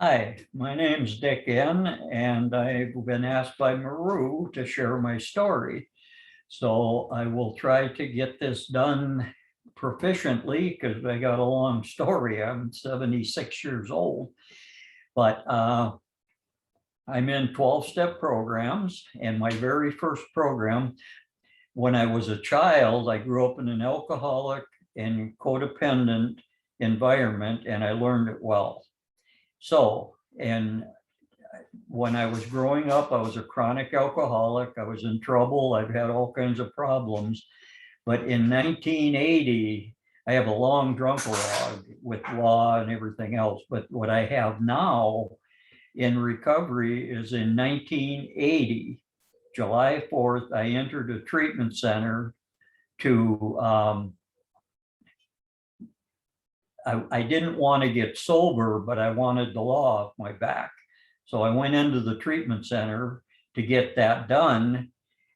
Hi, my name's Dick N, and I've been asked by Maru to share my story. So I will try to get this done proficiently because I got a long story. I'm 76 years old, but I'm in 12-step programs. And my very first program, when I was a child, I grew up in an alcoholic and codependent environment, and I learned it well. So, and when I was growing up, I was a chronic alcoholic. I was in trouble. I've had all kinds of problems. But in 1980, I have a long drunk log with law and everything else. But what I have now in recovery is in 1980, July 4th, I entered a treatment center to I didn't want to get sober, but I wanted the law off my back. So I went into the treatment center to get that done,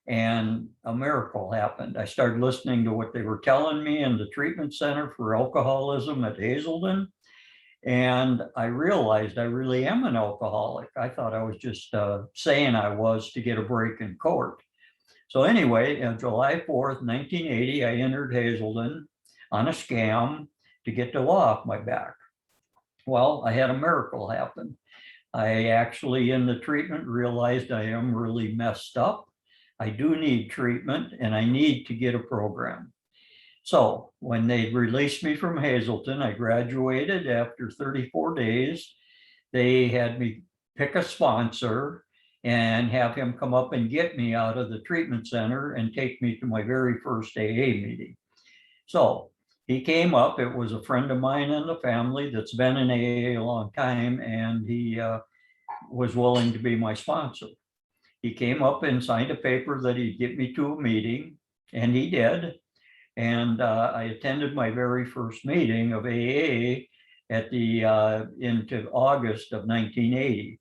and a miracle happened. I started listening to what they were telling me in the treatment center for alcoholism at Hazelden, and I realized I really am an alcoholic. I thought I was just saying I was to get a break in court. So anyway, on July 4th, 1980, I entered Hazelden on a scam to get the law off my back. Well, I had a miracle happen. I actually, in the treatment, realized I am really messed up. I do need treatment, and I need to get a program. So when they released me from Hazelden, I graduated after 34 days. They had me pick a sponsor and have him come up and get me out of the treatment center and take me to my very first AA meeting. So he came up. It was a friend of mine in the family that's been in AA a long time, and he was willing to be my sponsor. He came up and signed a paper that he'd get me to a meeting, and he did. And I attended my very first meeting of AA at into August of 1980.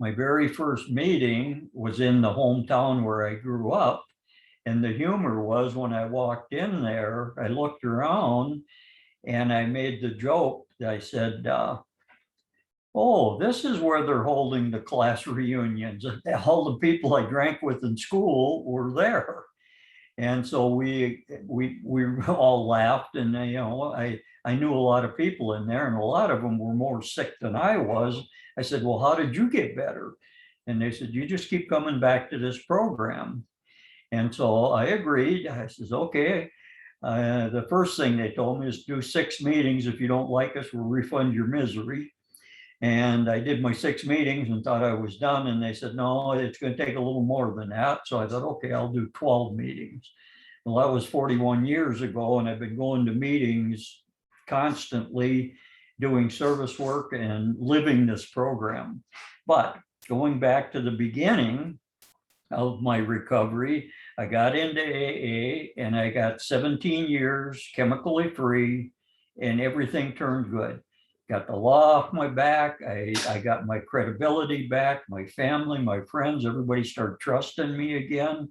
My very first meeting was in the hometown where I grew up. And the humor was, when I walked in there, I looked around and I made the joke. I said, oh, this is where they're holding the class reunions. All the people I drank with in school were there. And so we all laughed, and I knew a lot of people in there, and a lot of them were more sick than I was. I said, well, how did you get better? And they said, you just keep coming back to this program. And so I agreed. I says, okay. The first thing they told me is do 6 meetings. If you don't like us, we'll refund your misery. And I did my 6 meetings and thought I was done. And they said, no, it's going to take a little more than that. So I thought, okay, I'll do 12 meetings. Well, that was 41 years ago. And I've been going to meetings constantly, doing service work and living this program. But going back to the beginning of my recovery, I got into AA and I got 17 years chemically free, and everything turned good. Got the law off my back. I got my credibility back, my family, my friends, everybody started trusting me again.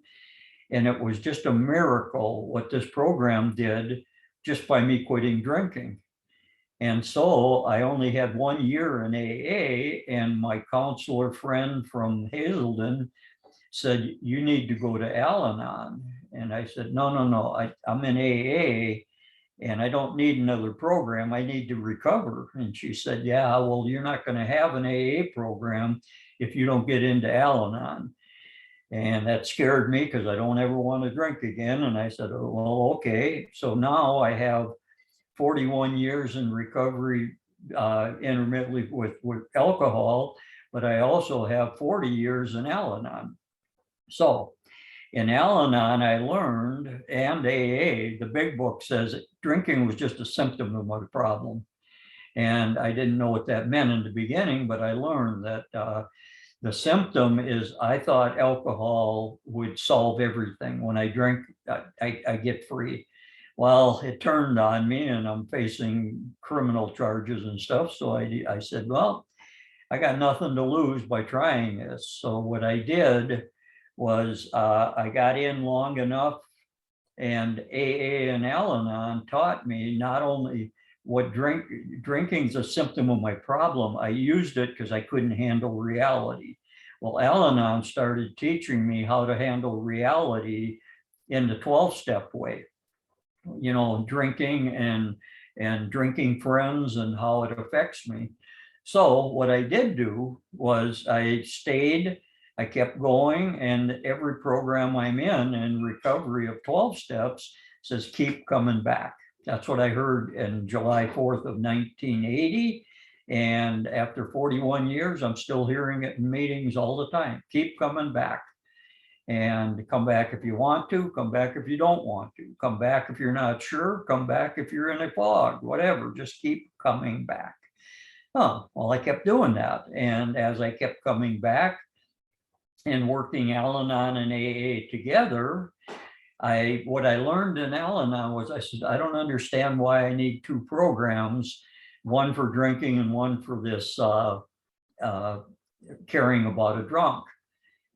And it was just a miracle what this program did just by me quitting drinking. And so I only had 1 year in AA, and my counselor friend from Hazelden said, you need to go to Al-Anon. And I said, no, I'm in AA and I don't need another program. I need to recover. And she said, yeah, well, you're not going to have an AA program if you don't get into Al-Anon. And that scared me because I don't ever want to drink again. And I said, oh, well, okay. So now I have 41 years in recovery intermittently with alcohol, but I also have 40 years in Al-Anon. So in Al-Anon, I learned, and AA, the big book says drinking was just a symptom of my problem. And I didn't know what that meant in the beginning, but I learned that the symptom is I thought alcohol would solve everything. When I drink, I get free. Well, it turned on me, and I'm facing criminal charges and stuff. So I said, well, I got nothing to lose by trying this. So what I did was I got in long enough, and AA and Al-Anon taught me not only drinking's a symptom of my problem. I used it because I couldn't handle reality. Well, Al-Anon started teaching me how to handle reality in the 12-step way, drinking and drinking friends and how it affects me. So what I did do was I kept going, and every program I'm in recovery of 12 steps says, keep coming back. That's what I heard in July 4th of 1980. And after 41 years, I'm still hearing it in meetings all the time. Keep coming back. And come back if you want to, come back if you don't want to, come back if you're not sure, come back if you're in a fog, whatever, just keep coming back. Oh, well, I kept doing that. And as I kept coming back and working Al-Anon and AA together, what I learned in Al-Anon was, I said, I don't understand why I need two programs, one for drinking and one for this caring about a drunk.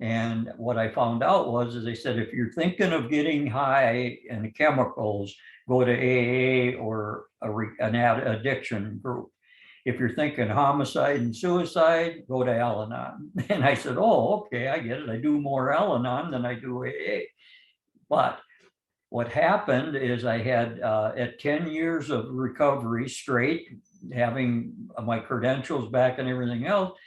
And what I found out was, they said, if you're thinking of getting high and chemicals, go to AA or an addiction group. If you're thinking homicide and suicide, go to Al-Anon. And I said, oh, okay, I get it. I do more Al-Anon than I do AA. But what happened is I had, at 10 years of recovery straight, having my credentials back and everything else,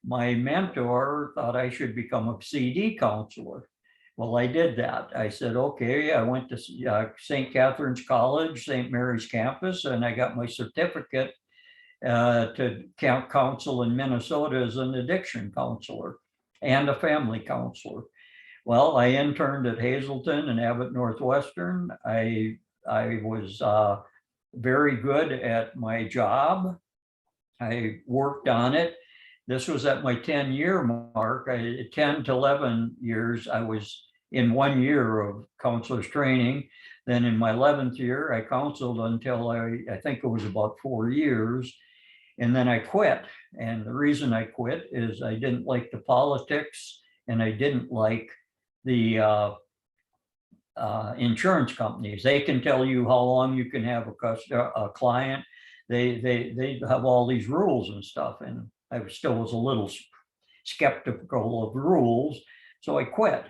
my mentor thought I should become a CD counselor. Well, I did that. I said, okay, I went to St. Catherine's College, St. Mary's campus, and I got my certificate to counsel in Minnesota as an addiction counselor and a family counselor. Well, I interned at Hazelton and Abbott Northwestern. I was very good at my job. I worked on it. This was at my 10-year mark. 10 to 11 years, I was in 1 year of counselor's training. Then in my 11th year, I counseled until I think it was about 4 years. And then I quit. And the reason I quit is I didn't like the politics, and I didn't like the insurance companies. They can tell you how long you can have a client. They have all these rules and stuff. And I still was a little skeptical of rules, so I quit.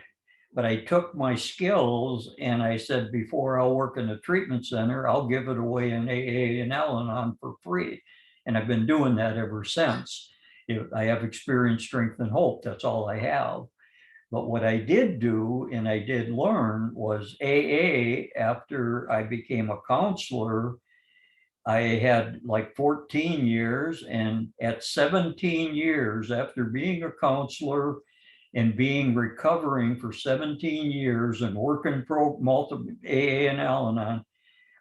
But I took my skills and I said, before I'll work in a treatment center, I'll give it away in AA and Al-Anon for free. And I've been doing that ever since. I have experience, strength, and hope. That's all I have. But what I did do, and I did learn, was AA. After I became a counselor, I had like 14 years, and at 17 years after being a counselor and recovering for 17 years and working multiple AA and Al-Anon,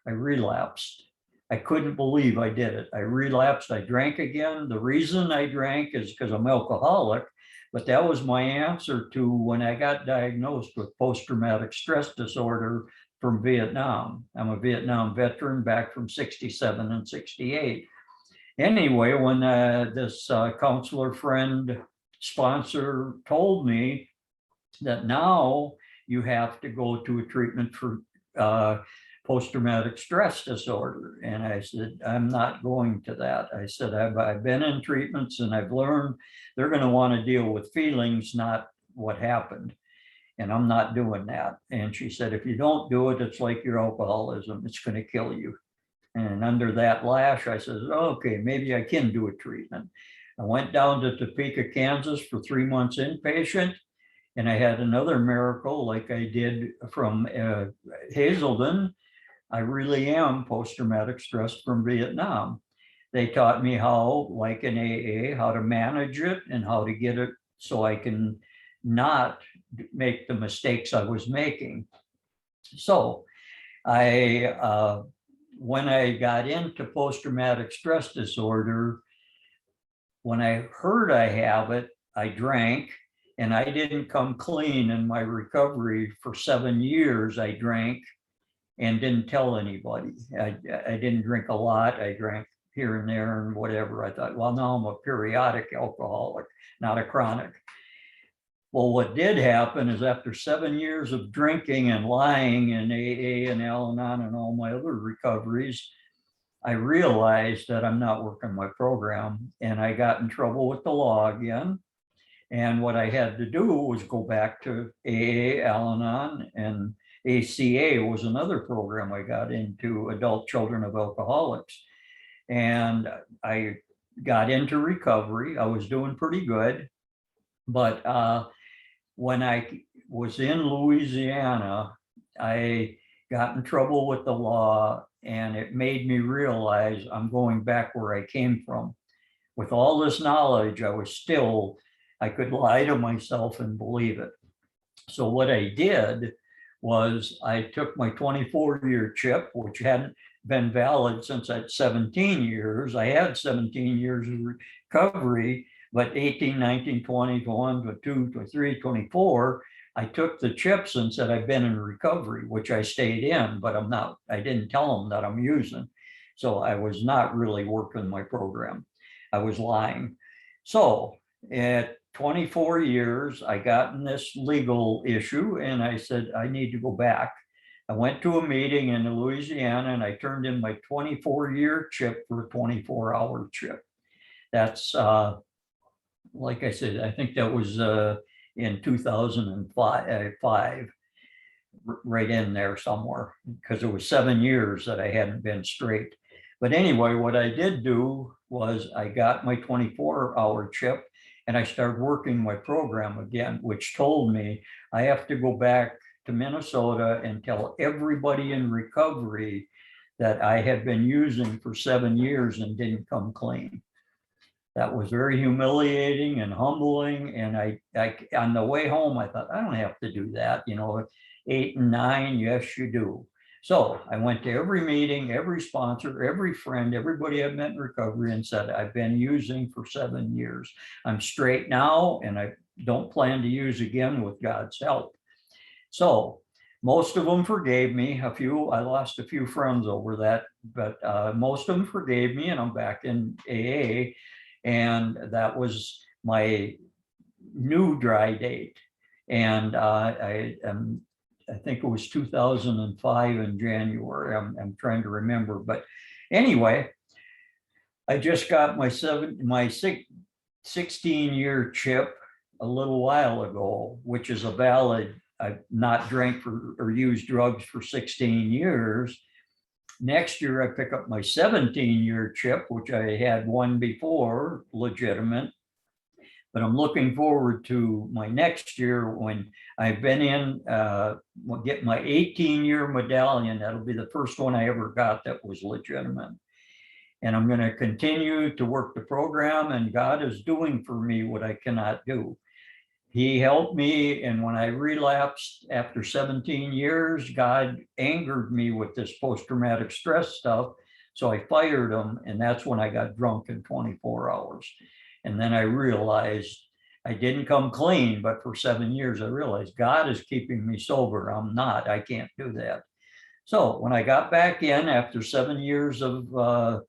I relapsed. I couldn't believe I did it. I relapsed. I drank again. The reason I drank is because I'm alcoholic, but that was my answer to when I got diagnosed with post-traumatic stress disorder from Vietnam. I'm a Vietnam veteran back from 67 and 68. Anyway, when this counselor friend sponsor told me that now you have to go to a treatment for post-traumatic stress disorder. And I said, I'm not going to that. I said, I've been in treatments and I've learned they're going to want to deal with feelings, not what happened. And I'm not doing that. And she said, if you don't do it, it's like your alcoholism. It's going to kill you. And under that lash, I said, okay, maybe I can do a treatment. I went down to Topeka, Kansas for 3 months inpatient. And I had another miracle like I did from Hazelden. I really am post-traumatic stress from Vietnam. They taught me how, like in AA, how to manage it and how to get it so I can not make the mistakes I was making. So when I got into post-traumatic stress disorder, when I heard I have it, I drank, and I didn't come clean in my recovery for 7 years. I drank and didn't tell anybody. I didn't drink a lot. I drank here and there and whatever. I thought, well, now I'm a periodic alcoholic, not a chronic. Well, what did happen is after 7 years of drinking and lying in AA and Al-Anon and all my other recoveries, I realized that I'm not working my program, and I got in trouble with the law again. And what I had to do was go back to AA, Al-Anon, and ACA was another program I got into, Adult Children of Alcoholics. And I got into recovery. I was doing pretty good. But when I was in Louisiana, I got in trouble with the law, and it made me realize I'm going back where I came from. With all this knowledge, I could lie to myself and believe it. So what I did was I took my 24-year chip, which hadn't been valid since at 17 years. I had 17 years of recovery, but 18, 19, 20, 21, 22, 23, 24, I took the chips and said, I've been in recovery, which I stayed in, but I didn't tell them that I'm using. So I was not really working my program. I was lying. So at 24 years, I got in this legal issue, and I said, I need to go back. I went to a meeting in Louisiana, and I turned in my 24-year chip for a 24-hour chip. That's, like I said, I think that was in 2005, right in there somewhere, because it was 7 years that I hadn't been straight. But anyway, what I did do was I got my 24-hour chip, and I started working my program again, which told me I have to go back to Minnesota and tell everybody in recovery that I had been using for 7 years and didn't come clean. That was very humiliating and humbling. And I on the way home, I thought, I don't have to do that. 8 and 9, yes, you do. So I went to every meeting, every sponsor, every friend, everybody I've met in recovery, and said, I've been using for 7 years. I'm straight now, and I don't plan to use again with God's help. So most of them forgave me. I lost a few friends over that, but most of them forgave me, and I'm back in AA. And that was my new dry date. And I think it was 2005 in January. I'm trying to remember, but anyway, I just got my 16-year chip a little while ago, which is a valid. I've not drank or used drugs for 16 years. Next year, I pick up my 17-year chip, which I had one before, legitimate. But I'm looking forward to my next year when I've been in, get my 18-year medallion. That'll be the first one I ever got that was legitimate. And I'm going to continue to work the program, and God is doing for me what I cannot do. He helped me, and when I relapsed after 17 years, God angered me with this post-traumatic stress stuff. So I fired him, and that's when I got drunk in 24 hours. And then I realized I didn't come clean, but for 7 years, I realized God is keeping me sober. I'm not. I can't do that. So when I got back in after 7 years of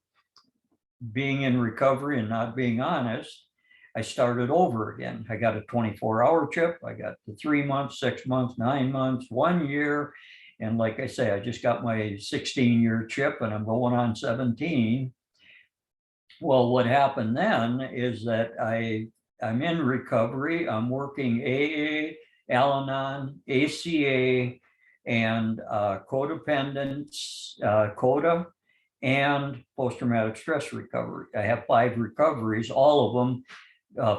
being in recovery and not being honest, I started over again. I got a 24-hour chip. I got the 3 months, 6 months, 9 months, 1 year. And like I say, I just got my 16-year chip, and I'm going on 17. Well, what happened then is that I'm in recovery. I'm working AA, Al-Anon, ACA, and codependence, CODA, and post-traumatic stress recovery. I have 5 recoveries, all of them.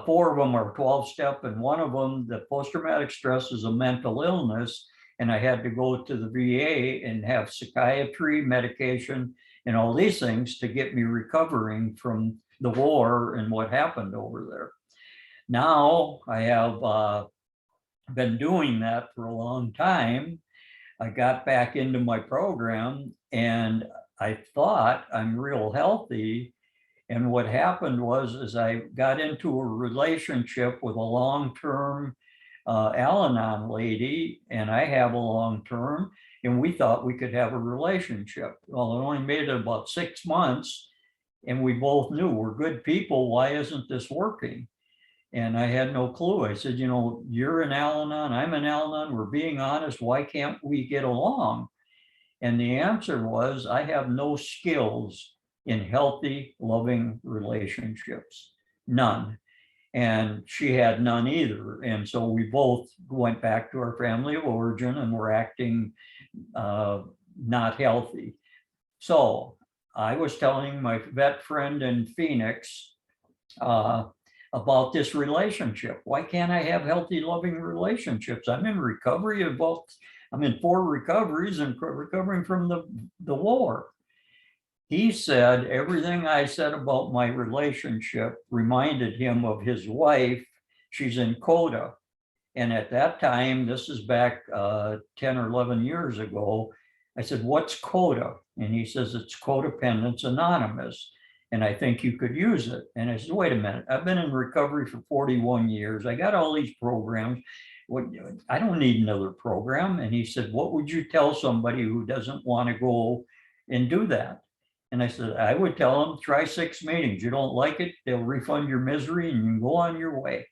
4 of them are 12-step, and one of them, the post-traumatic stress, is a mental illness, and I had to go to the VA and have psychiatry, medication, and all these things to get me recovering from the war and what happened over there. Now I have been doing that for a long time. I got back into my program, and I thought I'm real healthy. And what happened was I got into a relationship with a long-term Al-Anon lady, and I have a long-term, and we thought we could have a relationship. Well, it only made it about 6 months, and we both knew we're good people. Why isn't this working? And I had no clue. I said, you're an Al-Anon, I'm an Al-Anon, we're being honest. Why can't we get along? And the answer was, I have no skills in healthy, loving relationships. None. And she had none either. And so we both went back to our family of origin and were acting not healthy. So I was telling my vet friend in Phoenix about this relationship. Why can't I have healthy, loving relationships? I'm in recovery of both. I'm in 4 recoveries and recovering from the war. He said everything I said about my relationship reminded him of his wife. She's in Coda. And at that time, this is back 10 or 11 years ago, I said, what's Coda? And he says, it's Codependence Anonymous. And I think you could use it. And I said, wait a minute, I've been in recovery for 41 years. I got all these programs. I don't need another program. And he said, what would you tell somebody who doesn't want to go and do that? And I said, I would tell them, try 6 meetings. You don't like it, they'll refund your misery and you can go on your way.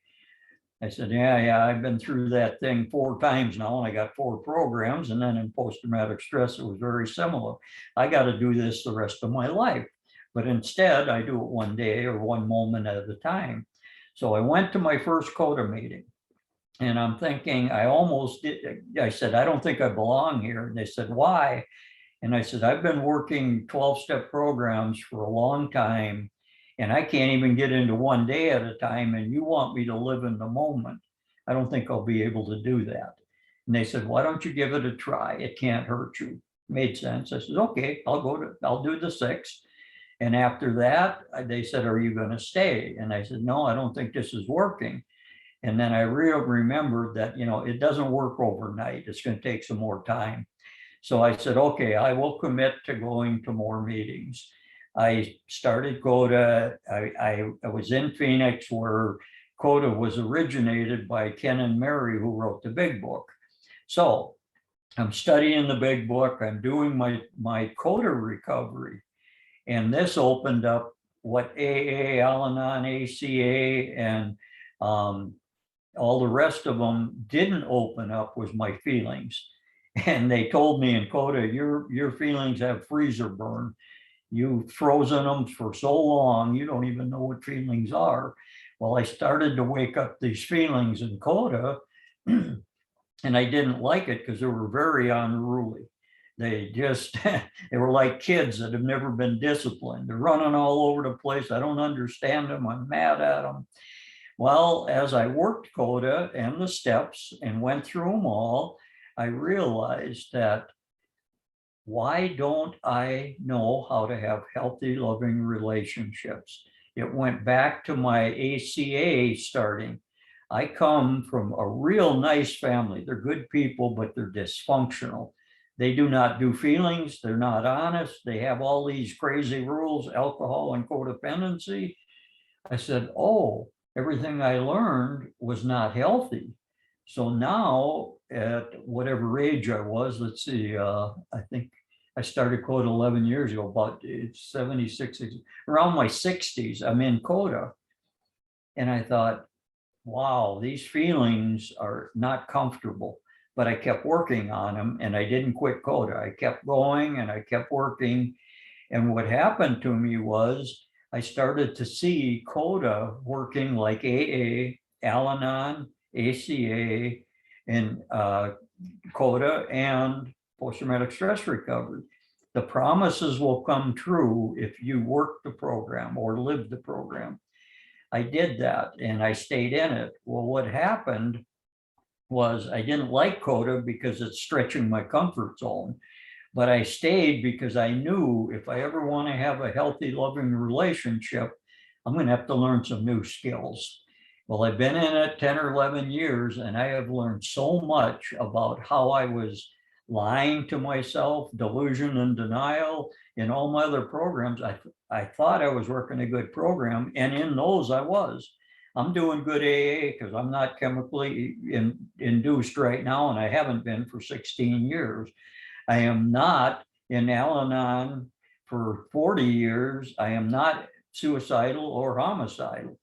I said, yeah, I've been through that thing 4 times now, and I got 4 programs. And then in post-traumatic stress, it was very similar. I got to do this the rest of my life. But instead, I do it one day or one moment at a time. So I went to my first CODA meeting. And I'm thinking, I almost did. I said, I don't think I belong here. And they said, why? And I said, I've been working 12-step programs for a long time, and I can't even get into one day at a time, and you want me to live in the moment. I don't think I'll be able to do that. And they said, why don't you give it a try? It can't hurt you. Made sense. I said, okay, I'll do the 6. And after that, they said, are you going to stay? And I said, no, I don't think this is working. And then I remembered that, it doesn't work overnight. It's going to take some more time. So I said, okay, I will commit to going to more meetings. I started CODA. I was in Phoenix, where CODA was originated by Ken and Mary, who wrote the big book. So I'm studying the big book. I'm doing my CODA recovery. And this opened up what AA, Al-Anon, ACA, and all the rest of them didn't open up was my feelings. And they told me in CODA, your feelings have freezer burn. You've frozen them for so long, you don't even know what feelings are. Well, I started to wake up these feelings in CODA, and I didn't like it because they were very unruly. They they were like kids that have never been disciplined. They're running all over the place. I don't understand them. I'm mad at them. Well, as I worked CODA and the steps and went through them all, I realized that why don't I know how to have healthy, loving relationships? It went back to my ACA starting. I come from a real nice family. They're good people, but they're dysfunctional. They do not do feelings. They're not honest. They have all these crazy rules, alcohol and codependency. I said, oh, everything I learned was not healthy. So now at whatever age I was, let's see, I think I started CODA 11 years ago, about 76, around my 60s, I'm in CODA. And I thought, wow, these feelings are not comfortable, but I kept working on them and I didn't quit CODA. I kept going and I kept working. And what happened to me was I started to see CODA working like AA, Al-Anon, ACA, and CODA and post-traumatic stress recovery. The promises will come true if you work the program or live the program. I did that and I stayed in it. Well, what happened was I didn't like CODA because it's stretching my comfort zone. But I stayed because I knew if I ever want to have a healthy, loving relationship, I'm going to have to learn some new skills. Well, I've been in it 10 or 11 years, and I have learned so much about how I was lying to myself, delusion and denial. In all my other programs, I thought I was working a good program, and in those I was. I'm doing good AA because I'm not chemically induced right now, and I haven't been for 16 years. I am not in Al-Anon for 40 years. I am not suicidal or homicidal.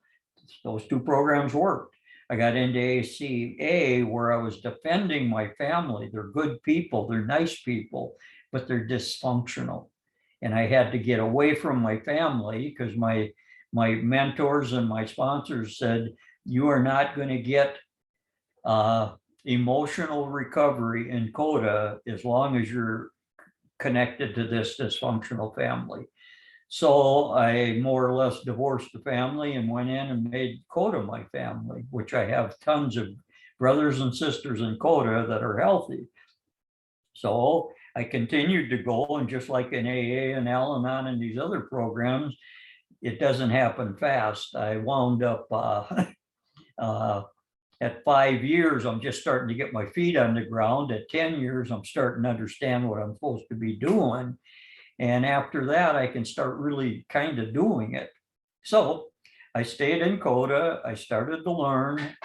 Those 2 programs worked. I got into ACA where I was defending my family. They're good people, they're nice people, but they're dysfunctional. And I had to get away from my family because my mentors and my sponsors said, you are not going to get emotional recovery in CODA as long as you're connected to this dysfunctional family. So I more or less divorced the family and went in and made CODA my family, which I have tons of brothers and sisters in CODA that are healthy. So I continued to go, and just like in AA and Al-Anon and these other programs, it doesn't happen fast. I wound up at 5 years, I'm just starting to get my feet on the ground. At 10 years, I'm starting to understand what I'm supposed to be doing. And after that, I can start really kind of doing it. So I stayed in CODA. I started to learn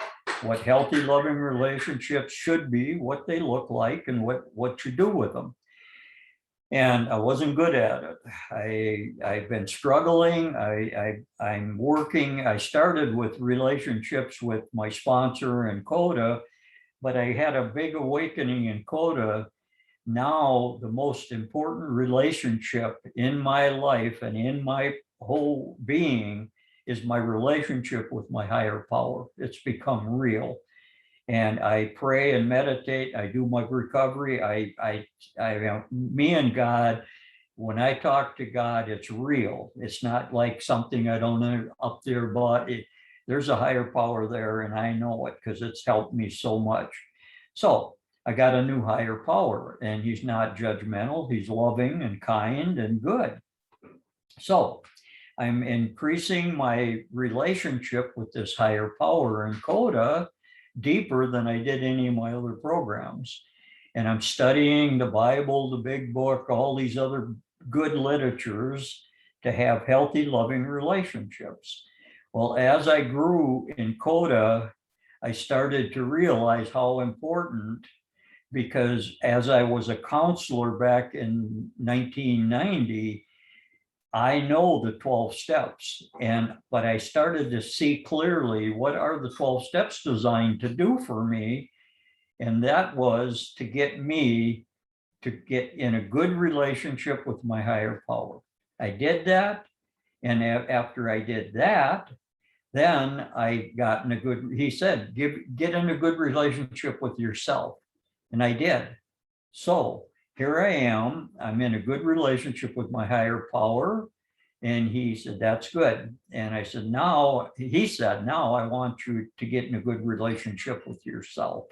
what healthy, loving relationships should be, what they look like, and what you do with them. And I wasn't good at it. I've been struggling. I'm working. I started with relationships with my sponsor in CODA, but I had a big awakening in CODA. Now, the most important relationship in my life and in my whole being is my relationship with my higher power. It's become real. And I pray and meditate. I do my recovery. Me and God, when I talk to God, it's real. It's not like something I don't know up there, but there's a higher power there, and I know it because it's helped me so much. So I got a new higher power, and he's not judgmental. He's loving and kind and good. So I'm increasing my relationship with this higher power in CODA deeper than I did any of my other programs. And I'm studying the Bible, the big book, all these other good literatures to have healthy, loving relationships. Well, as I grew in CODA, I started to realize how important, because as I was a counselor back in 1990, I know the 12 steps, but I started to see clearly what are the 12 steps designed to do for me. And that was to get me to get in a good relationship with my higher power. I did that. And after I did that, then I got in a good, he said, get in a good relationship with yourself. And I did. So here I am, I'm in a good relationship with my higher power. And he said, that's good. And I said, he said, now I want you to get in a good relationship with yourself.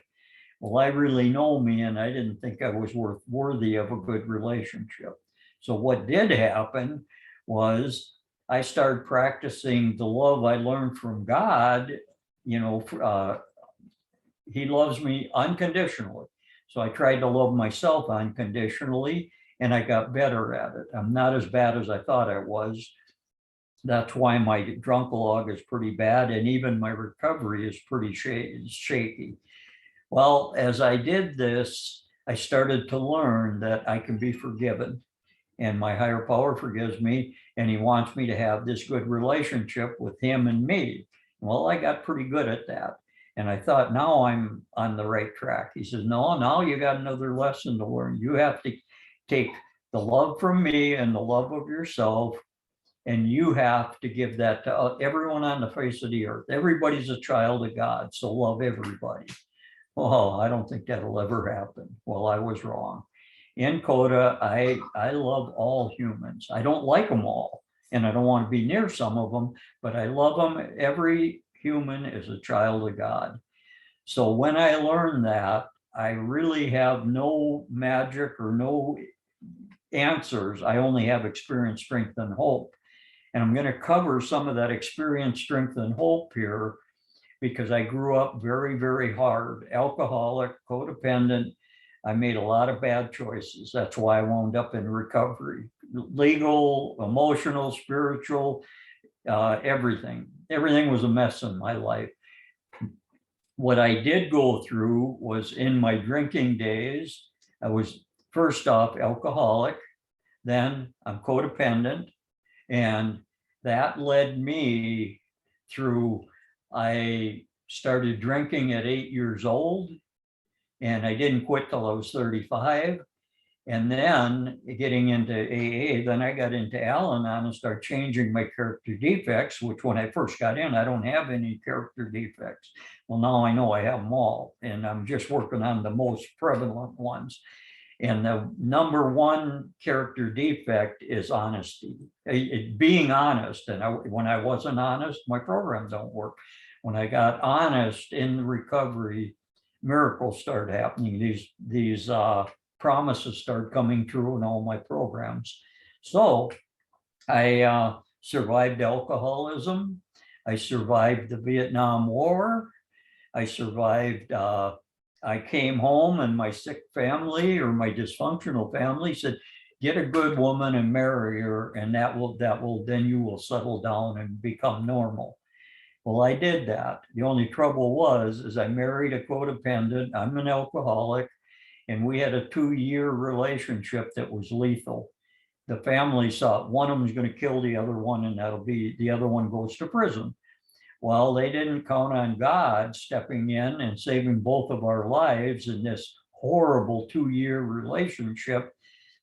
Well, I really know me, and I didn't think I was worthy of a good relationship. So what did happen was I started practicing the love I learned from God. He loves me unconditionally. So I tried to love myself unconditionally, and I got better at it. I'm not as bad as I thought I was. That's why my drunk log is pretty bad, and even my recovery is pretty shaky. Well, as I did this, I started to learn that I can be forgiven, and my higher power forgives me, and he wants me to have this good relationship with him and me. Well, I got pretty good at that. And I thought, now I'm on the right track. He says, no, now you got another lesson to learn. You have to take the love from me and the love of yourself, and you have to give that to everyone on the face of the earth. Everybody's a child of God, so love everybody. Oh, I don't think that'll ever happen. Well, I was wrong. In CODA, I love all humans. I don't like them all, and I don't want to be near some of them, but I love them. Every human is a child of God. So when I learned that, I really have no magic or no answers. I only have experience, strength, and hope. And I'm going to cover some of that experience, strength, and hope here, because I grew up very, very hard, alcoholic, codependent. I made a lot of bad choices. That's why I wound up in recovery. Legal, emotional, spiritual, everything. Everything was a mess in my life. What I did go through was, in my drinking days, I was first off alcoholic, then I'm codependent, and that led me through, I started drinking at 8 years old, and I didn't quit till I was 35. And then getting into AA, then I got into Al-Anon and started changing my character defects, which when I first got in, I don't have any character defects. Well, now I know I have them all, and I'm just working on the most prevalent ones. And the number one character defect is honesty, being honest. And when I wasn't honest, my program don't work. When I got honest in the recovery, miracles started happening. These promises started coming true in all my programs. So I survived alcoholism. I survived the Vietnam War. I survived, I came home and my sick family or my dysfunctional family said, get a good woman and marry her, and then you will settle down and become normal. Well, I did that. The only trouble is I married a codependent. I'm an alcoholic, and we had a 2-year relationship that was lethal. The family thought one of them was going to kill the other one, and the other one goes to prison. Well, they didn't count on God stepping in and saving both of our lives in this horrible 2-year relationship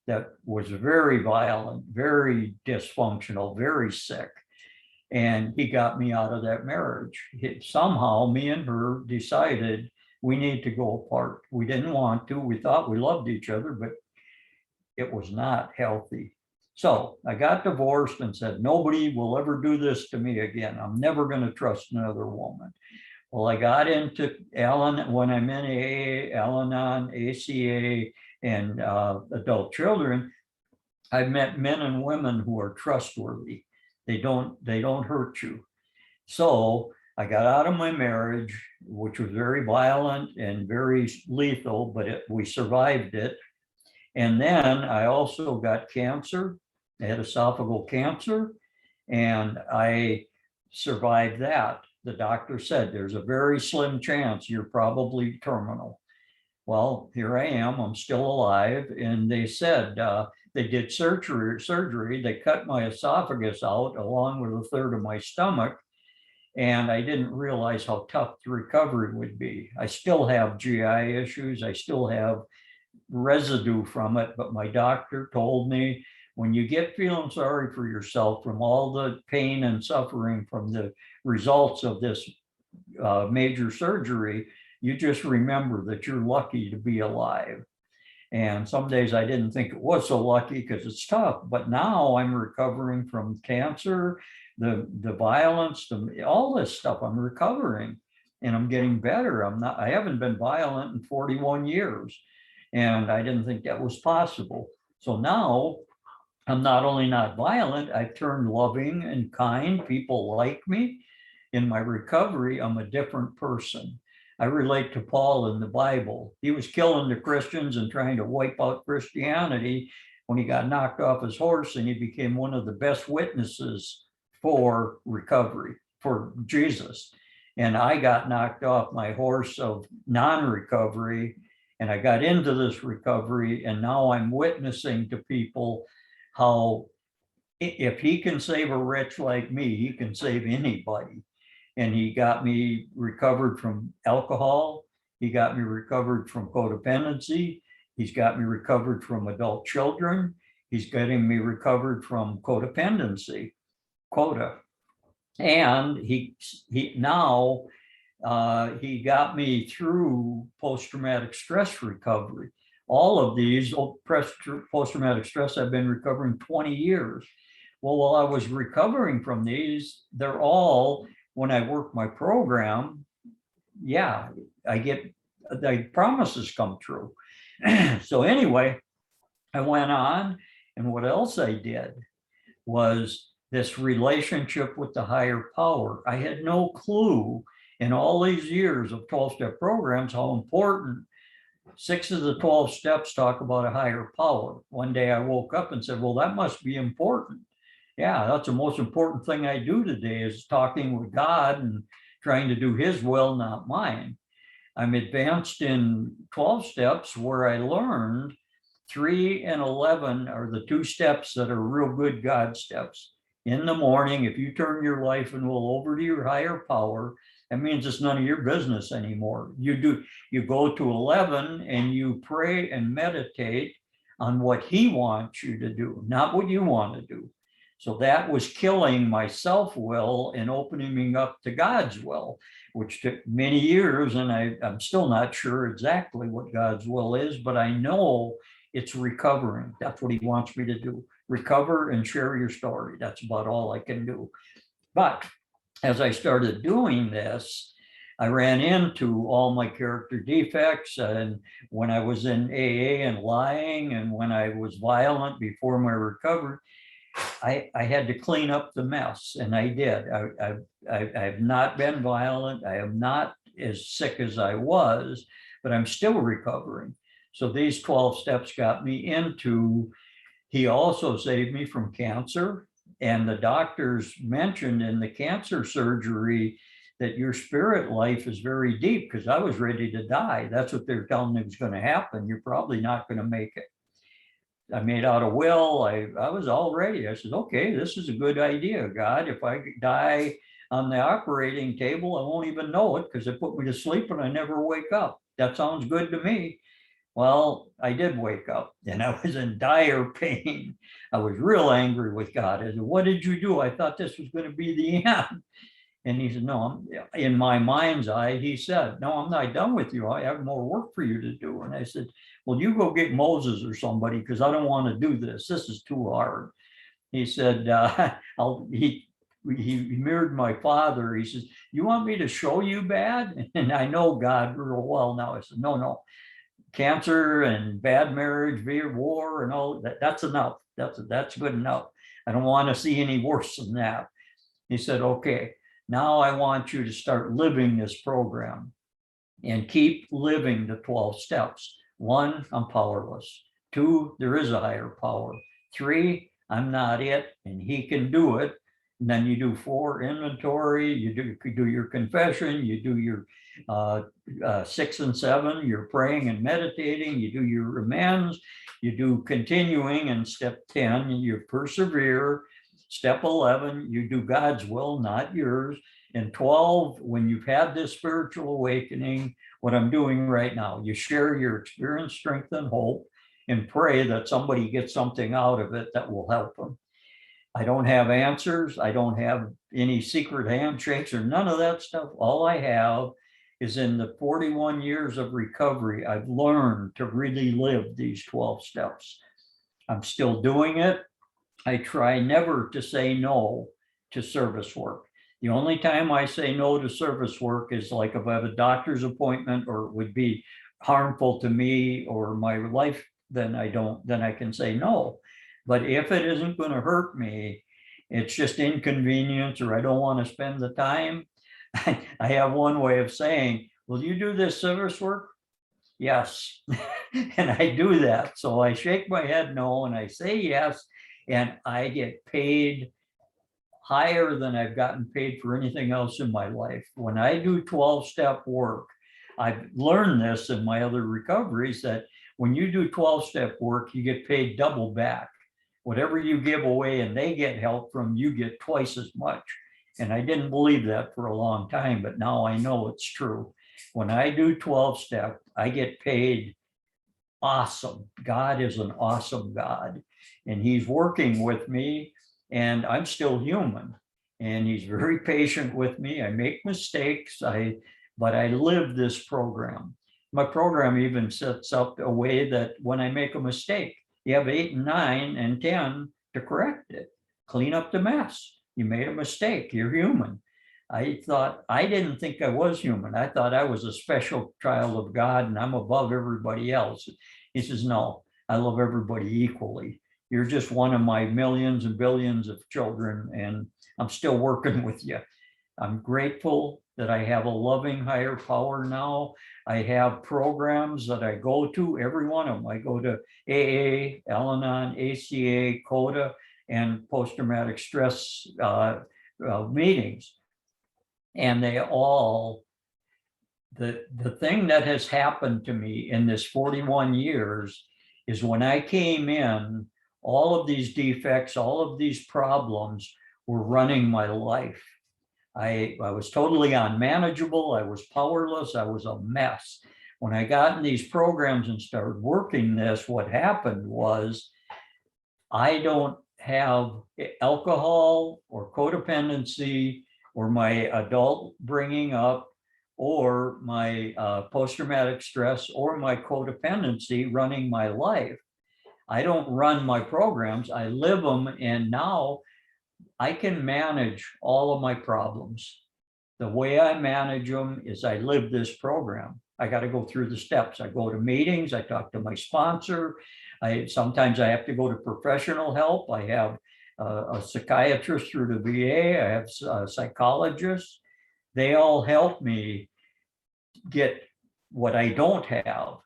that was very violent, very dysfunctional, very sick. And he got me out of that marriage. Somehow me and her decided we need to go apart. We didn't want to. We thought we loved each other, but it was not healthy. So I got divorced and said, nobody will ever do this to me again. I'm never going to trust another woman. Well, I got into when I'm in AA, Al-Anon, ACA, and adult children, I've met men and women who are trustworthy. They don't hurt you. So I got out of my marriage, which was very violent and very lethal, but we survived it. And then I also got cancer. I had esophageal cancer, and I survived that. The doctor said, there's a very slim chance you're probably terminal. Well, here I am, I'm still alive. And they said, they did surgery. They cut my esophagus out along with a third of my stomach. And I didn't realize how tough the recovery would be. I still have GI issues. I still have residue from it, but my doctor told me, when you get feeling sorry for yourself from all the pain and suffering from the results of this major surgery, you just remember that you're lucky to be alive. And some days I didn't think it was so lucky because it's tough, but now I'm recovering from cancer, the violence, all this stuff. I'm recovering and I'm getting better. I haven't been violent in 41 years. And I didn't think that was possible. So now I'm not only not violent, I've turned loving and kind. People like me. In my recovery, I'm a different person. I relate to Paul in the Bible. He was killing the Christians and trying to wipe out Christianity when he got knocked off his horse, and he became one of the best witnesses for recovery, for Jesus. And I got knocked off my horse of non-recovery, and I got into this recovery, and now I'm witnessing to people how if he can save a wretch like me, he can save anybody. And he got me recovered from alcohol. He got me recovered from codependency. He's got me recovered from adult children. He's getting me recovered from codependency, quota. And he now he got me through post-traumatic stress recovery. All of these post-traumatic stress, I've been recovering 20 years. Well, while I was recovering from these, they're all, when I work my program, yeah, I get the promises come true. So anyway, I went on, and what else I did was this relationship with the higher power. I had no clue in all these years of 12-step programs how important 6 of the 12 steps talk about a higher power. One day I woke up and said, well, that must be important. Yeah, that's the most important thing I do today, is talking with God and trying to do his will, not mine. I'm advanced in 12 steps, where I learned 3 and 11 are the 2 steps that are real good God steps. In the morning, if you turn your life and will over to your higher power, that means it's none of your business anymore. You go to 11 and you pray and meditate on what he wants you to do, not what you want to do. So that was killing my self-will and opening me up to God's will, which took many years. And I'm still not sure exactly what God's will is, but I know it's recovering. That's what he wants me to do. Recover and share your story. That's about all I can do. But as I started doing this, I ran into all my character defects. And when I was in AA and lying, and when I was violent before my recovery, I had to clean up the mess, and I did. I've not been violent. I am not as sick as I was, but I'm still recovering. So these 12 steps got me into, he also saved me from cancer. And the doctors mentioned in the cancer surgery that your spirit life is very deep, because I was ready to die. That's what they're telling me was going to happen. You're probably not going to make it. I made out a will. I was all ready. I said, okay, this is a good idea, God. If I die on the operating table, I won't even know it, because they put me to sleep and I never wake up. That sounds good to me. Well, I did wake up, and I was in dire pain. I was real angry with God. I said, what did you do? I thought this was going to be the end. And he said, no, in my mind's eye, he said, no, I'm not done with you. I have more work for you to do. And I said, well, you go get Moses or somebody, because I don't want to do this. This is too hard. He said, he mirrored my father. He says, you want me to show you bad? And I know God real well now. I said, no, cancer and bad marriage, war and all that, that's enough. That's good enough. I don't want to see any worse than that. He said, okay, now I want you to start living this program and keep living the 12 steps. 1, I'm powerless. 2, there is a higher power. 3, I'm not it, and he can do it. And then you do 4, inventory, you do your confession, you do your 6 and 7, you're praying and meditating, you do your amends, you do continuing, and step 10, you persevere. Step 11, you do God's will, not yours. And 12, when you've had this spiritual awakening, what I'm doing right now, you share your experience, strength, and hope, and pray that somebody gets something out of it that will help them. I don't have answers. I don't have any secret handshakes or none of that stuff. All I have is, in the 41 years of recovery, I've learned to really live these 12 steps. I'm still doing it. I try never to say no to service work. The only time I say no to service work is like if I have a doctor's appointment or it would be harmful to me or my life, then I can say no. But if it isn't going to hurt me, it's just inconvenience, or I don't want to spend the time. I have one way of saying, will you do this service work? Yes. And I do that. So I shake my head no, and I say yes. And I get paid higher than I've gotten paid for anything else in my life. When I do 12-step work, I've learned this in my other recoveries, that when you do 12-step work, you get paid double back. Whatever you give away and they get help from, you get twice as much. And I didn't believe that for a long time, but now I know it's true. When I do 12-step, I get paid awesome. God is an awesome God, and he's working with me, and I'm still human, and he's very patient with me. I make mistakes, but I live this program. My program even sets up a way that when I make a mistake, you have 8 and 9 and 10 to correct it, clean up the mess. You made a mistake, you're human. I didn't think I was human. I thought I was a special child of God and I'm above everybody else. He says, no, I love everybody equally. You're just one of my millions and billions of children, and I'm still working with you. I'm grateful that I have a loving higher power now. I have programs that I go to, every one of them. I go to AA, Al-Anon, ACA, CODA, and post-traumatic stress meetings. And they all, the thing that has happened to me in this 41 years is when I came in, all of these defects, all of these problems were running my life. I was totally unmanageable. I was powerless. I was a mess. When I got in these programs and started working this, what happened was I don't have alcohol or codependency or my adult bringing up or my post-traumatic stress or my codependency running my life. I don't run my programs, I live them, and now I can manage all of my problems. The way I manage them is I live this program. I got to go through the steps. I go to meetings, I talk to my sponsor. Sometimes I have to go to professional help. I have a psychiatrist through the VA. I have a psychologist. They all help me get what I don't have.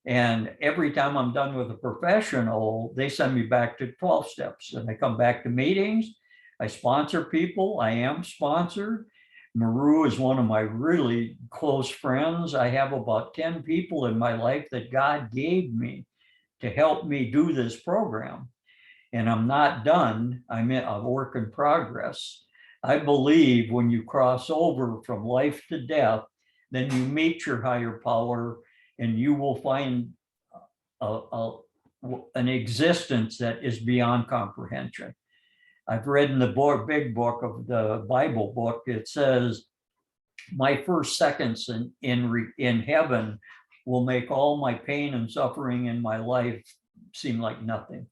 And every time I'm done with a professional, they send me back to 12 steps, and I come back to meetings. I sponsor people. I am sponsored. Maru is one of my really close friends. I have about 10 people in my life that God gave me to help me do this program. And I'm not done. I'm a work in progress. I believe when you cross over from life to death, then you meet your higher power and you will find an existence that is beyond comprehension. I've read in the big book of the Bible book, it says, my first seconds in heaven will make all my pain and suffering in my life seem like nothing.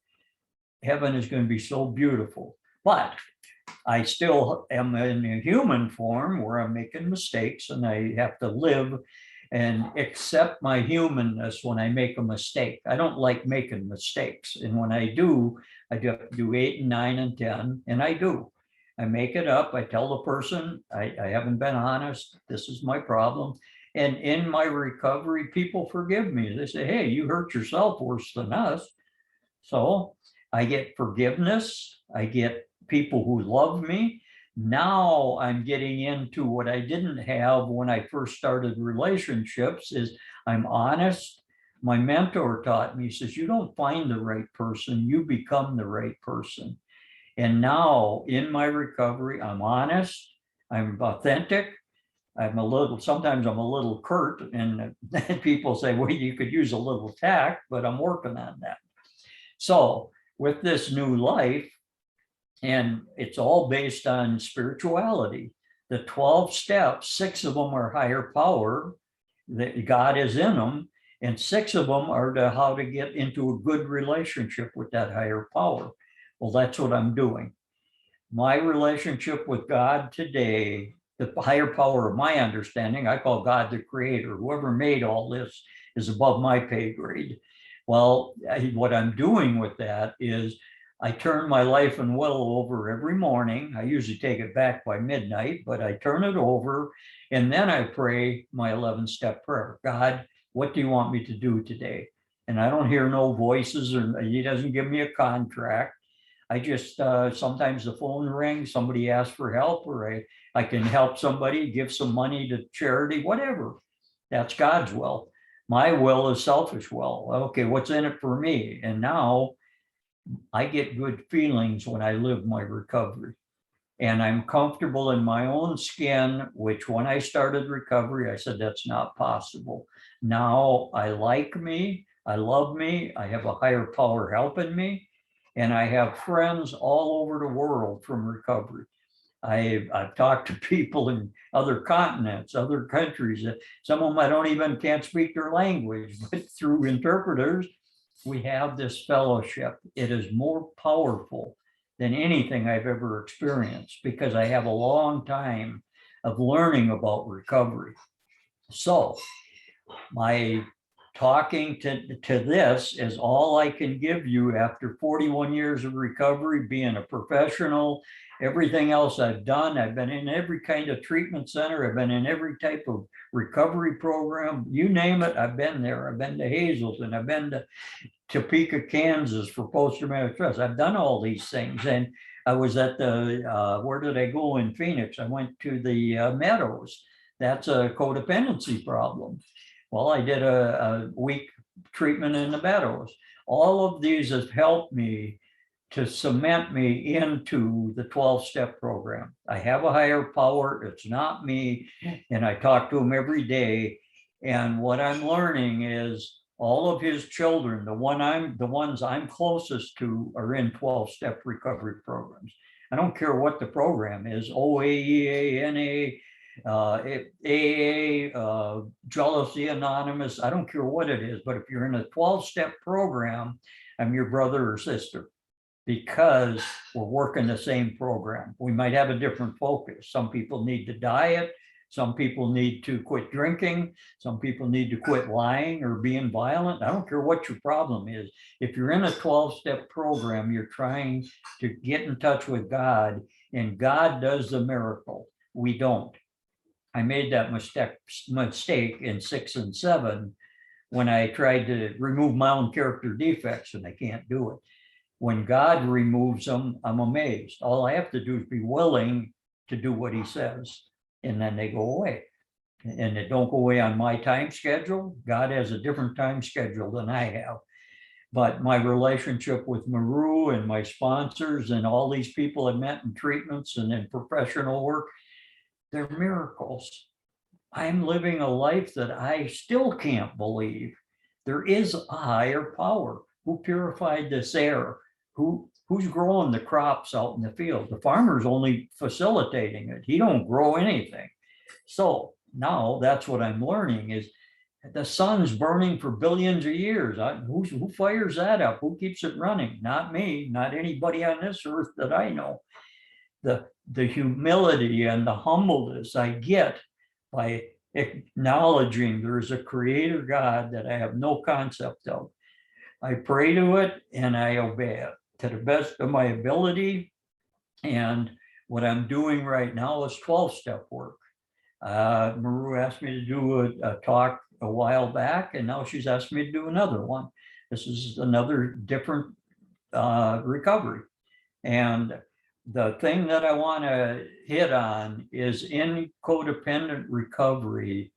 Heaven is going to be so beautiful. But I still am in a human form where I'm making mistakes, and I have to live and accept my humanness when I make a mistake. I don't like making mistakes. And when I do, I do 8 and 9 and 10, and I do. I make it up. I tell the person, I haven't been honest. This is my problem. And in my recovery, people forgive me. They say, hey, you hurt yourself worse than us. So I get forgiveness. I get people who love me. Now I'm getting into what I didn't have when I first started relationships is I'm honest. My mentor taught me, he says, you don't find the right person, you become the right person. And now in my recovery, I'm honest, I'm authentic. Sometimes I'm a little curt, and people say, well, you could use a little tact, but I'm working on that. So with this new life, and it's all based on spirituality. The 12 steps, 6 of them are higher power, that God is in them, and 6 of them are to how to get into a good relationship with that higher power. Well, that's what I'm doing. My relationship with God today, the higher power of my understanding, I call God the creator. Whoever made all this is above my pay grade. Well, what I'm doing with that is I turn my life and will over every morning. I usually take it back by midnight, but I turn it over, and then I pray my 11-step prayer. God, what do you want me to do today? And I don't hear no voices, or he doesn't give me a contract. I just, sometimes the phone rings, somebody asks for help, or I can help somebody, give some money to charity, whatever. That's God's will. My will is selfish will. Okay, what's in it for me? And now I get good feelings when I live my recovery, and I'm comfortable in my own skin, which when I started recovery, I said, that's not possible. Now I like me, I love me, I have a higher power helping me, and I have friends all over the world from recovery. I've talked to people in other continents, other countries. Some of them can't speak their language, but through interpreters, we have this fellowship. It is more powerful than anything I've ever experienced because I have a long time of learning about recovery. So my talking to this is all I can give you after 41 years of recovery, being a professional. Everything else I've done, I've been in every kind of treatment center. I've been in every type of recovery program. You name it, I've been there. I've been to Hazelton. I've been to Topeka, Kansas for post-traumatic stress. I've done all these things. And I was at where did I go in Phoenix? I went to the Meadows. That's a codependency problem. Well, I did a week treatment in the Meadows. All of these have helped me to cement me into the 12-step program. I have a higher power. It's not me. And I talk to him every day. And what I'm learning is all of his children, the ones I'm closest to, are in 12-step recovery programs. I don't care what the program is, OAEA, NA, AA, Jealousy Anonymous. I don't care what it is, but if you're in a 12-step program, I'm your brother or sister, because we're working the same program. We might have a different focus. Some people need to diet. Some people need to quit drinking. Some people need to quit lying or being violent. I don't care what your problem is. If you're in a 12-step program, you're trying to get in touch with God, and God does the miracle. We don't. I made that mistake in 6 and 7 when I tried to remove my own character defects, and I can't do it. When God removes them, I'm amazed. All I have to do is be willing to do what he says, and then they go away. And they don't go away on my time schedule. God has a different time schedule than I have. But my relationship with Maru and my sponsors and all these people I met in treatments and in professional work, they're miracles. I'm living a life that I still can't believe. There is a higher power who purified this air, who's growing the crops out in the field. The farmer's only facilitating it. He don't grow anything. So now that's what I'm learning is the sun's burning for billions of years. Who fires that up? Who keeps it running? Not me, not anybody on this earth that I know. The humility and the humbleness I get by acknowledging there is a creator God that I have no concept of. I pray to it and I obey it to the best of my ability. And what I'm doing right now is 12-step work. Maru asked me to do a talk a while back, and now she's asked me to do another one. This is another different recovery. And the thing that I want to hit on is in codependent recovery,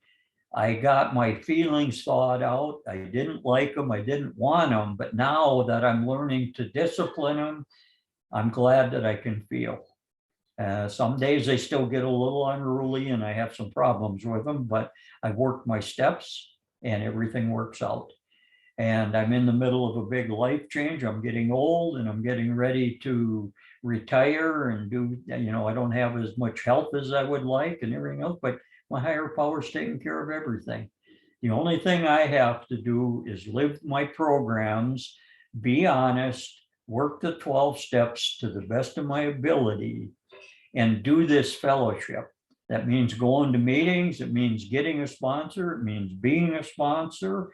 I got my feelings thawed out. I didn't like them. I didn't want them. But now that I'm learning to discipline them, I'm glad that I can feel. Some days they still get a little unruly and I have some problems with them, but I've worked my steps and everything works out. And I'm in the middle of a big life change. I'm getting old and I'm getting ready to retire and do, I don't have as much health as I would like and everything else, but my higher power's taking care of everything. The only thing I have to do is live my programs, be honest, work the 12 steps to the best of my ability, and do this fellowship. That means going to meetings. It means getting a sponsor. It means being a sponsor.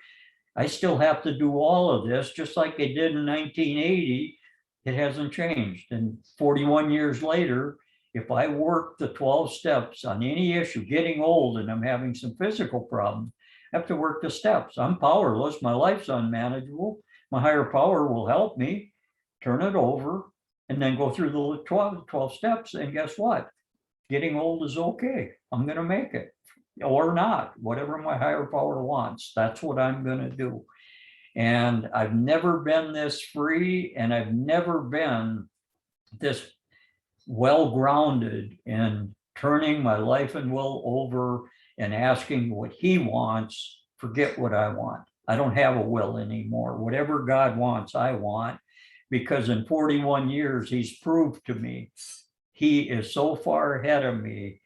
I still have to do all of this, just like I did in 1980. It hasn't changed. And 41 years later, if I work the 12 steps on any issue, getting old and I'm having some physical problems, I have to work the steps. I'm powerless. My life's unmanageable. My higher power will help me turn it over and then go through the 12 steps. And guess what? Getting old is okay. I'm going to make it. Or not, whatever my higher power wants, that's what I'm going to do. And I've never been this free, and I've never been this well-grounded in turning my life and will over and asking what he wants, forget what I want. I don't have a will anymore. Whatever God wants, I want, because in 41 years, he's proved to me he is so far ahead of me.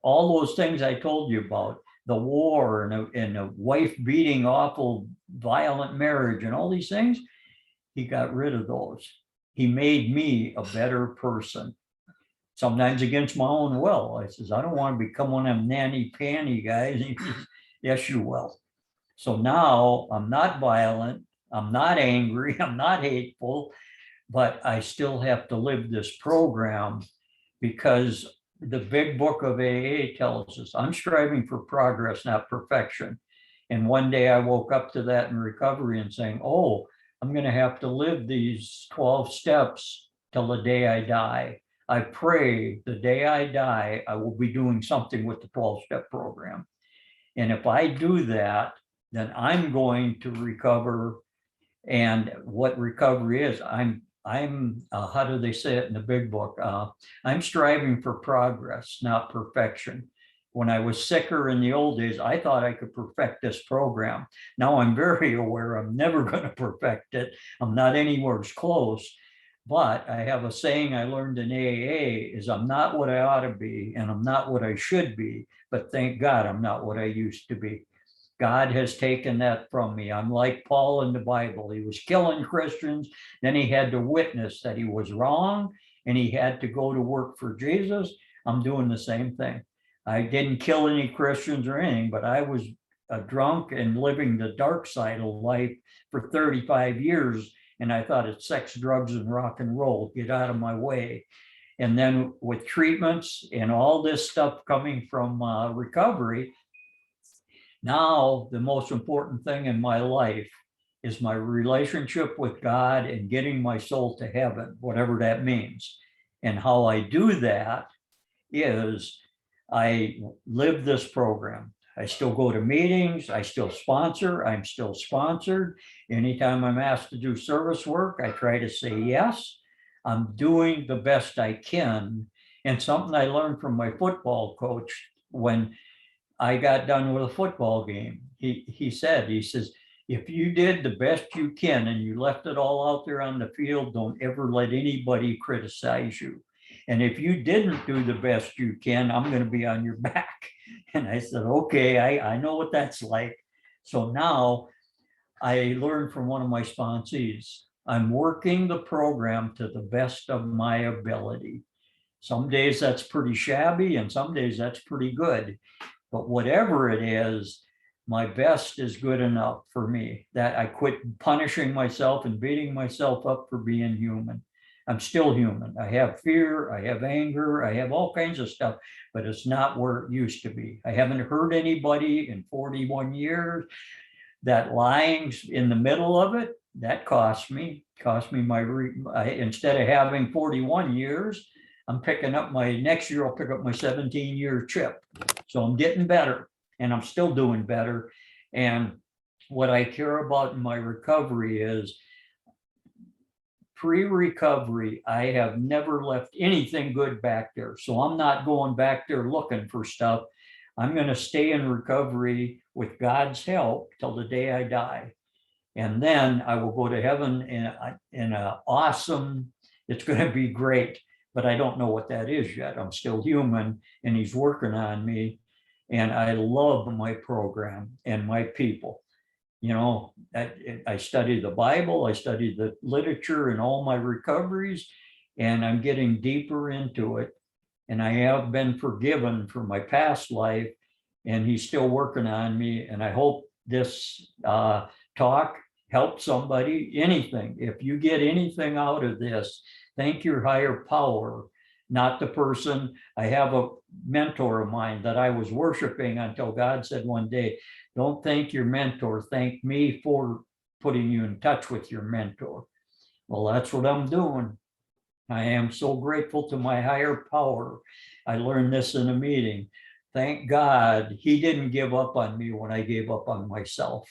All those things I told you about, the war and a wife beating, awful, violent marriage and all these things, he got rid of those. He made me a better person. Sometimes against my own will. I says, I don't want to become one of them nanny-panty guys. He says, yes, you will. So now I'm not violent. I'm not angry. I'm not hateful, but I still have to live this program because the big book of AA tells us I'm striving for progress, not perfection. And one day I woke up to that in recovery and saying, oh, I'm going to have to live these 12 steps till the day I die. I pray the day I die, I will be doing something with the 12-step program. And if I do that, then I'm going to recover. And what recovery is, I'm how do they say it in the big book? I'm striving for progress, not perfection. when I was sicker in the old days, I thought I could perfect this program. Now I'm very aware I'm never going to perfect it. I'm not anywhere close. But I have a saying I learned in AA is I'm not what I ought to be and I'm not what I should be, but thank God I'm not what I used to be. God has taken that from me. I'm like Paul in the Bible. He was killing Christians. Then he had to witness that he was wrong and he had to go to work for Jesus. I'm doing the same thing. I didn't kill any Christians or anything, but I was a drunk and living the dark side of life for 35 years. And I thought it's sex, drugs, and rock and roll. Get out of my way. And then with treatments and all this stuff coming from recovery, now the most important thing in my life is my relationship with God and getting my soul to heaven, whatever that means. And how I do that is I live this program. I still go to meetings. I still sponsor. I'm still sponsored. Anytime I'm asked to do service work, I try to say yes. I'm doing the best I can. And something I learned from my football coach when I got done with a football game, he says, if you did the best you can and you left it all out there on the field, don't ever let anybody criticize you. And if you didn't do the best you can, I'm going to be on your back. And I said, okay, I know what that's like. So now I learned from one of my sponsees, I'm working the program to the best of my ability. Some days that's pretty shabby and some days that's pretty good. But whatever it is, my best is good enough for me. That I quit punishing myself and beating myself up for being human. I'm still human. I have fear, I have anger, I have all kinds of stuff, but it's not where it used to be. I haven't hurt anybody in 41 years. That lying in the middle of it, that cost me instead of having 41 years, I'm picking up next year, I'll pick up my 17-year chip. So I'm getting better and I'm still doing better. And what I care about in my recovery is pre-recovery, I have never left anything good back there. So I'm not going back there looking for stuff. I'm going to stay in recovery with God's help till the day I die. And then I will go to heaven in a awesome, it's going to be great. But I don't know what that is yet. I'm still human and he's working on me. And I love my program and my people. You know, I study the Bible, I study the literature and all my recoveries, and I'm getting deeper into it. And I have been forgiven for my past life, and he's still working on me. And I hope this talk helps somebody, anything. If you get anything out of this, thank your higher power, not the person. I have a mentor of mine that I was worshiping until God said one day, don't thank your mentor, thank me for putting you in touch with your mentor. Well, that's what I'm doing. I am so grateful to my higher power. I learned this in a meeting. Thank God he didn't give up on me when I gave up on myself.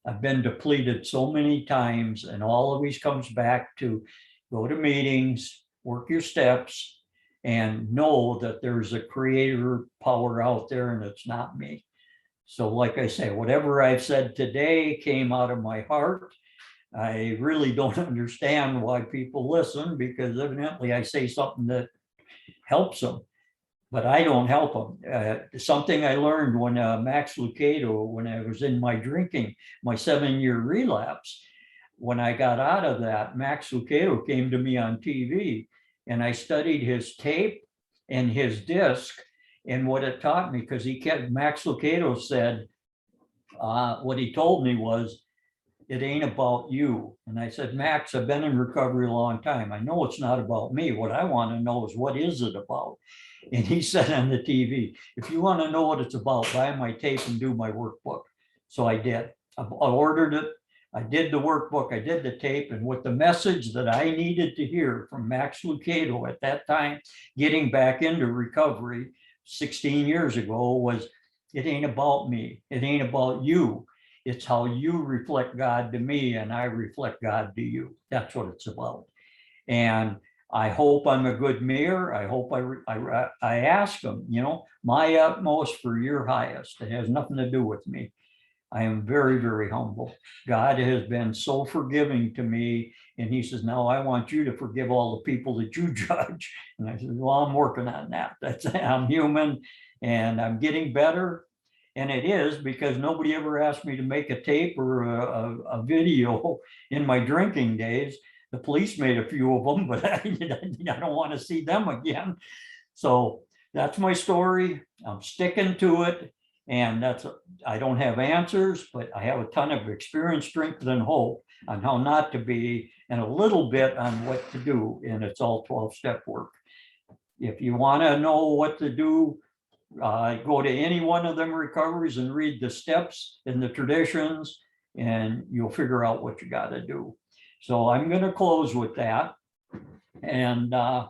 I've been depleted so many times, and all of these comes back to go to meetings, work your steps, and know that there's a creator power out there and it's not me. So like I say, whatever I've said today came out of my heart. I really don't understand why people listen, because evidently I say something that helps them, but I don't help them. Something I learned when Max Lucado, when I was in my drinking, my 7-year relapse, when I got out of that, Max Lucado came to me on TV and I studied his tape and his disc and what it taught me, because Max Lucado said, what he told me was, it ain't about you. And I said, Max, I've been in recovery a long time. I know it's not about me. What I want to know is, what is it about? And he said on the TV, if you want to know what it's about, buy my tape and do my workbook. So I did. I ordered it. I did the workbook. I did the tape. And with the message that I needed to hear from Max Lucado at that time, getting back into recovery 16 years ago, was, it ain't about me. It ain't about you. It's how you reflect God to me and I reflect God to you. That's what it's about. And I hope I'm a good mirror. I hope I ask him, my utmost for your highest. It has nothing to do with me. I am very, very humble. God has been so forgiving to me. And he says, now I want you to forgive all the people that you judge. And I said, well, I'm working on that. I'm human and I'm getting better. And it is, because nobody ever asked me to make a tape or a video in my drinking days. The police made a few of them, but I don't want to see them again. So that's my story. I'm sticking to it. And I don't have answers, but I have a ton of experience, strength, and hope on how not to be, and a little bit on what to do. And it's all 12-step work. If you want to know what to do, go to any one of them recoveries and read the steps and the traditions, and you'll figure out what you got to do. So I'm going to close with that. And I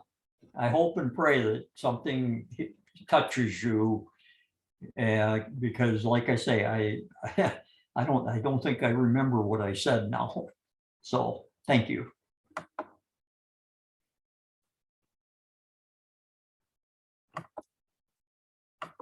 hope and pray that something touches you. Because like I say, I don't think I remember what I said now. So thank you.